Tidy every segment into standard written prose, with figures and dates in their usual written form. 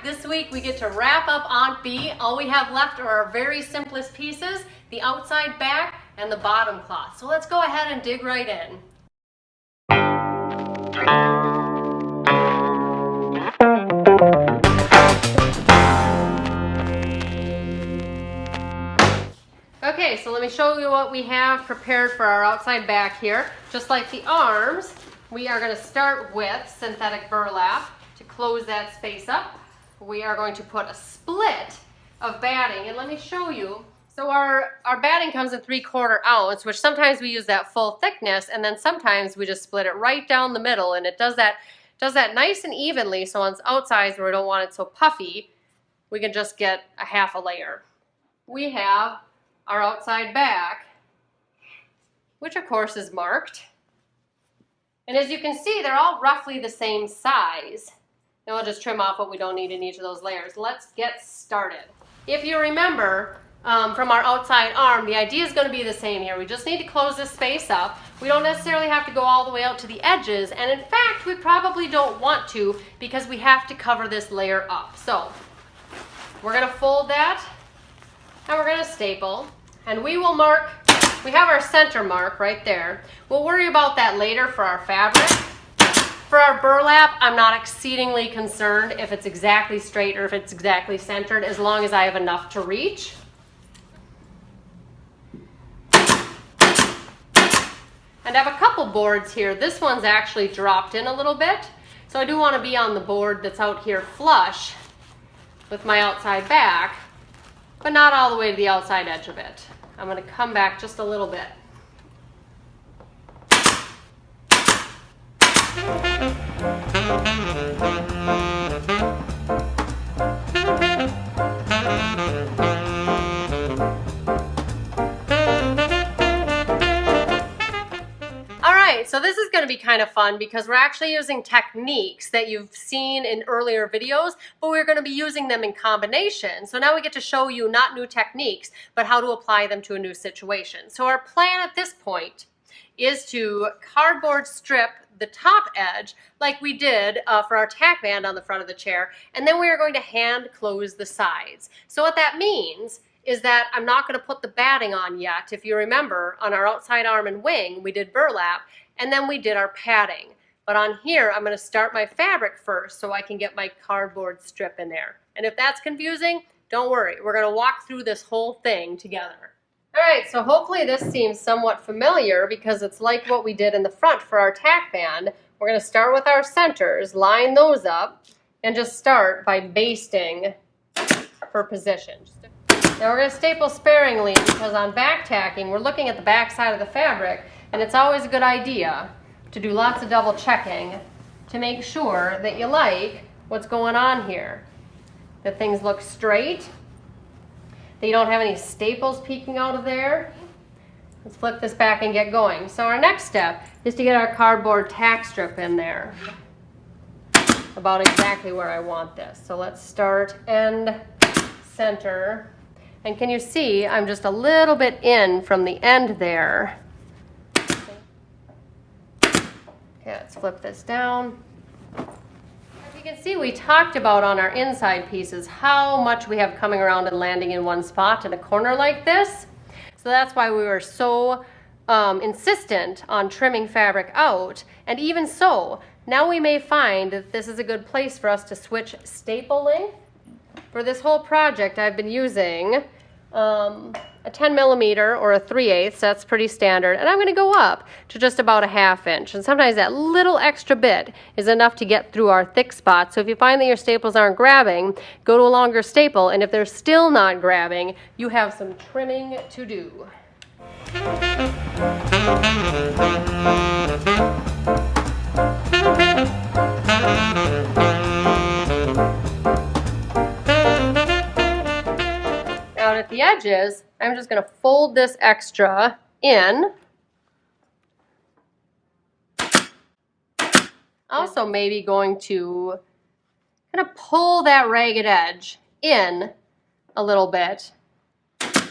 back. This week we get to wrap up Aunt B. All we have left are our very simplest pieces, the outside back and the bottom cloth. So let's go ahead and dig right in. Okay, so let me show you what we have prepared for our outside back here. Just like the arms, we are going to start with synthetic burlap to close that space up. We are going to put a split of batting, and let me show you. So our batting comes in 3/4 ounce, which sometimes we use that full thickness, and then sometimes we just split it right down the middle, and it does that nice and evenly. So on outsides where we don't want it so puffy, we can just get a half a layer. We have our outside back, which of course is marked. And as you can see, they're all roughly the same size. And we'll just trim off what we don't need in each of those layers. Let's get started. If you remember from our outside arm, the idea is going to be the same here. We just need to close this space up. We don't necessarily have to go all the way out to the edges. And in fact, we probably don't want to because we have to cover this layer up. So we're going to fold that. And we're going to staple, and we will mark, we have our center mark right there. We'll worry about that later for our fabric. For our burlap, I'm not exceedingly concerned if it's exactly straight or if it's exactly centered, as long as I have enough to reach. And I have a couple boards here. This one's actually dropped in a little bit, so I do want to be on the board that's out here flush with my outside back, but not all the way to the outside edge of it. I'm going to come back just a little bit. So this is going to be kind of fun because we're actually using techniques that you've seen in earlier videos, but we're going to be using them in combination. So now we get to show you not new techniques, but how to apply them to a new situation. So our plan at this point is to cardboard strip the top edge like we did for our tack band on the front of the chair, and then we are going to hand close the sides. So what that means is that I'm not going to put the batting on yet. If you remember, on our outside arm and wing, we did burlap, and then we did our padding. But on here, I'm going to start my fabric first so I can get my cardboard strip in there. And if that's confusing, don't worry. We're going to walk through this whole thing together. All right, so hopefully this seems somewhat familiar because it's like what we did in the front for our tack band. We're going to start with our centers, line those up, and just start by basting for position. Now we're going to staple sparingly because on back tacking, we're looking at the back side of the fabric, and it's always a good idea to do lots of double checking to make sure that you like what's going on here. That things look straight, that you don't have any staples peeking out of there. Let's flip this back and get going. So our next step is to get our cardboard tack strip in there. About exactly where I want this. So let's start end, center. And can you see I'm just a little bit in from the end there. Okay, let's flip this down. As you can see, we talked about on our inside pieces how much we have coming around and landing in one spot in a corner like this. So that's why we were so insistent on trimming fabric out. And even so, now we may find that this is a good place for us to switch staple length. For this whole project, I've been using a 10mm or a 3/8, that's pretty standard, and I'm going to go up to just about a 1/2 inch, and sometimes that little extra bit is enough to get through our thick spots. So if you find that your staples aren't grabbing, go to a longer staple, and if they're still not grabbing, you have some trimming to do. Out at the edges, I'm just going to fold this extra in. Also maybe going to kind of pull that ragged edge in a little bit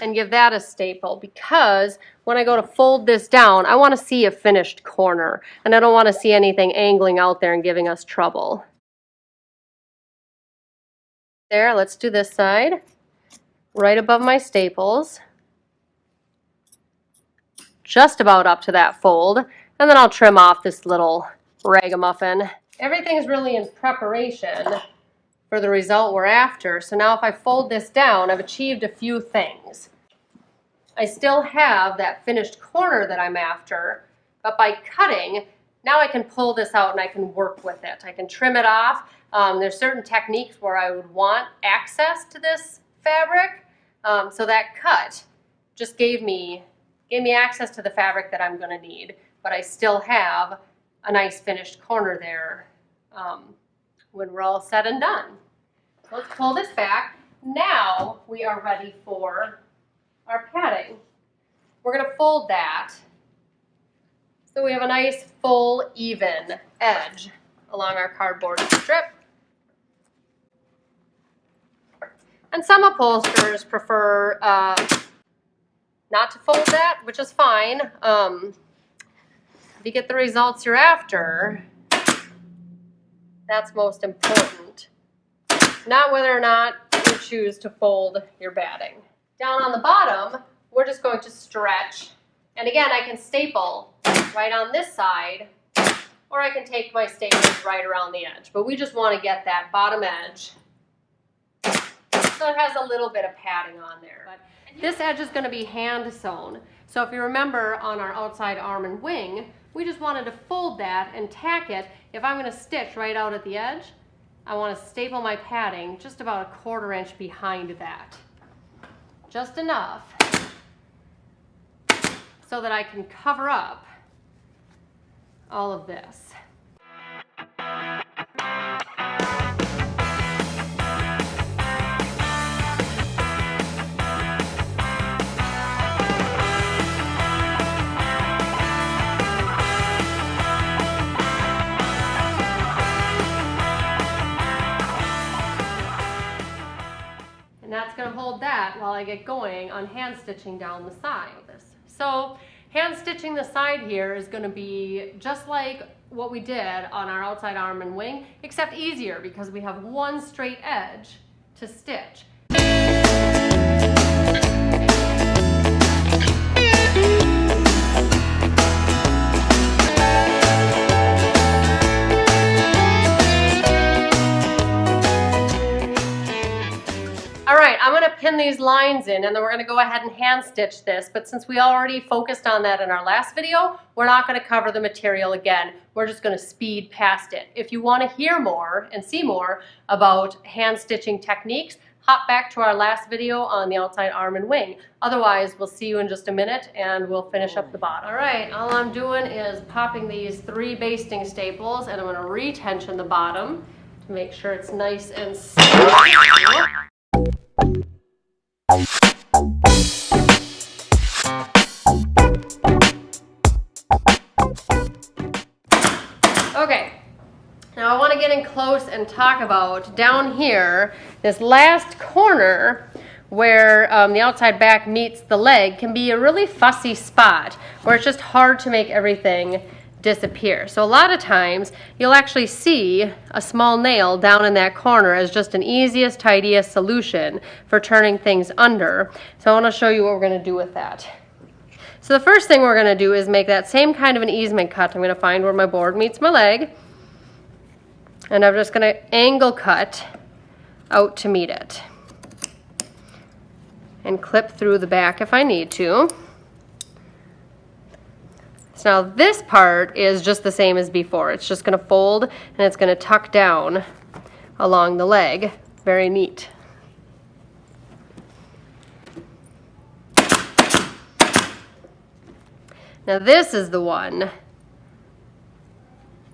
and give that a staple, because when I go to fold this down, I want to see a finished corner, and I don't want to see anything angling out there and giving us trouble. There, let's do this side. Right above my staples. Just about up to that fold. And then I'll trim off this little ragamuffin. Everything's really in preparation for the result we're after. So now if I fold this down, I've achieved a few things. I still have that finished corner that I'm after, but by cutting, now I can pull this out and I can work with it. I can trim it off. There's certain techniques where I would want access to this fabric. So that cut just gave me access to the fabric that I'm going to need, but I still have a nice finished corner there when we're all said and done. So let's pull this back. Now we are ready for our padding. We're going to fold that so we have a nice full even edge along our cardboard strip. And some upholsterers prefer not to fold that, which is fine. If you get the results you're after, that's most important. Not whether or not you choose to fold your batting. Down on the bottom, we're just going to stretch. And again, I can staple right on this side, or I can take my staples right around the edge. But we just want to get that bottom edge so it has a little bit of padding on there. But this edge is going to be hand sewn. So if you remember on our outside arm and wing, we just wanted to fold that and tack it. If I'm going to stitch right out at the edge, I want to staple my padding just about a 1/4 inch behind that. Just enough so that I can cover up all of this. And that's going to hold that while I get going on hand stitching down the side of this. So hand stitching the side here is going to be just like what we did on our outside arm and wing, except easier because we have one straight edge to stitch. All right, I'm going to pin these lines in and then we're going to go ahead and hand stitch this, but since we already focused on that in our last video, we're not going to cover the material again. We're just going to speed past it. If you want to hear more and see more about hand stitching techniques, hop back to our last video on the outside arm and wing. Otherwise, we'll see you in just a minute and we'll finish up the bottom. All right, all I'm doing is popping these 3 basting staples and I'm going to retension the bottom to make sure it's nice and secure. Okay, now I want to get in close and talk about down here, this last corner where the outside back meets the leg can be a really fussy spot where it's just hard to make everything disappear. So a lot of times you'll actually see a small nail down in that corner as just an easiest, tidiest solution for turning things under. So I want to show you what we're going to do with that. So the first thing we're going to do is make that same kind of an easement cut. I'm going to find where my board meets my leg. And I'm just going to angle cut out to meet it. And clip through the back if I need to. So now this part is just the same as before. It's just going to fold and it's going to tuck down along the leg. Very neat. Now this is the one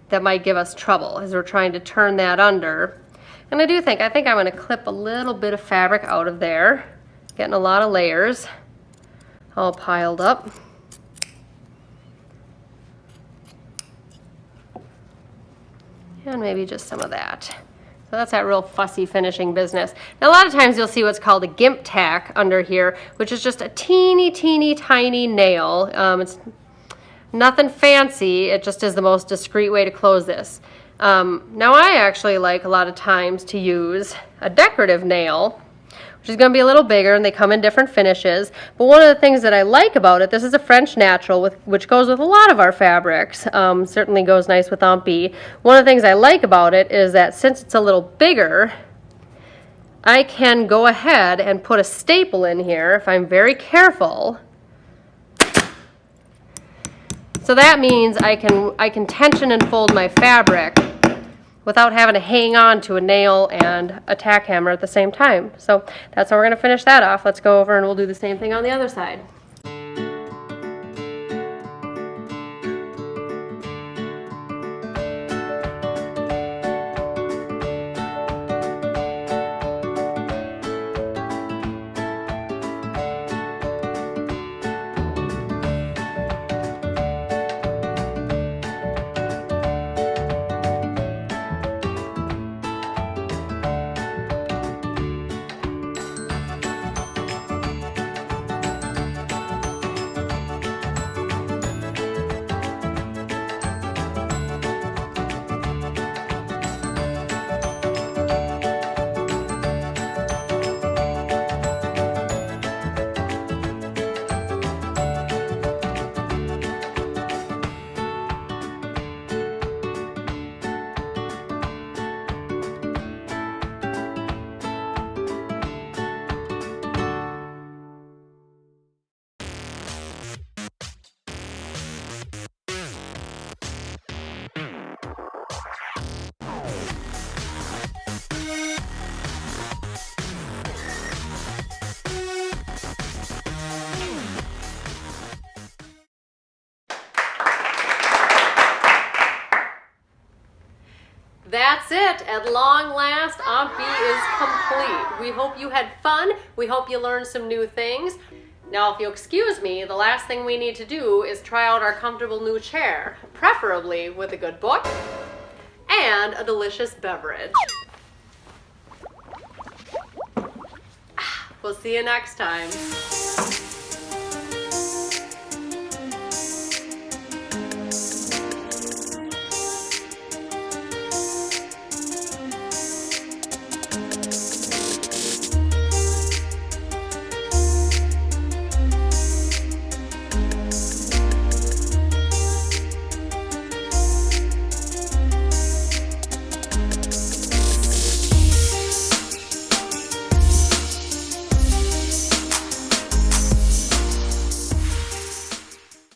that might give us trouble as we're trying to turn that under. And I think I'm going to clip a little bit of fabric out of there. Getting a lot of layers all piled up. And maybe just some of that. So that's that real fussy finishing business. Now a lot of times you'll see what's called a gimp tack under here, which is just a teeny tiny nail. It's nothing fancy, it just is the most discreet way to close this. Now I actually like a lot of times to use a decorative nail, which is going to be a little bigger, and they come in different finishes. But one of the things that I like about it, this is a French natural, which goes with a lot of our fabrics. Certainly goes nice with Ompy. One of the things I like about it is that since it's a little bigger, I can go ahead and put a staple in here if I'm very careful. So that means I can tension and fold my fabric without having to hang on to a nail and a tack hammer at the same time. So that's how we're going to finish that off. Let's go over and we'll do the same thing on the other side. That's it. At long last, Ompy is complete. We hope you had fun. We hope you learned some new things. Now, if you'll excuse me, the last thing we need to do is try out our comfortable new chair, preferably with a good book and a delicious beverage. We'll see you next time.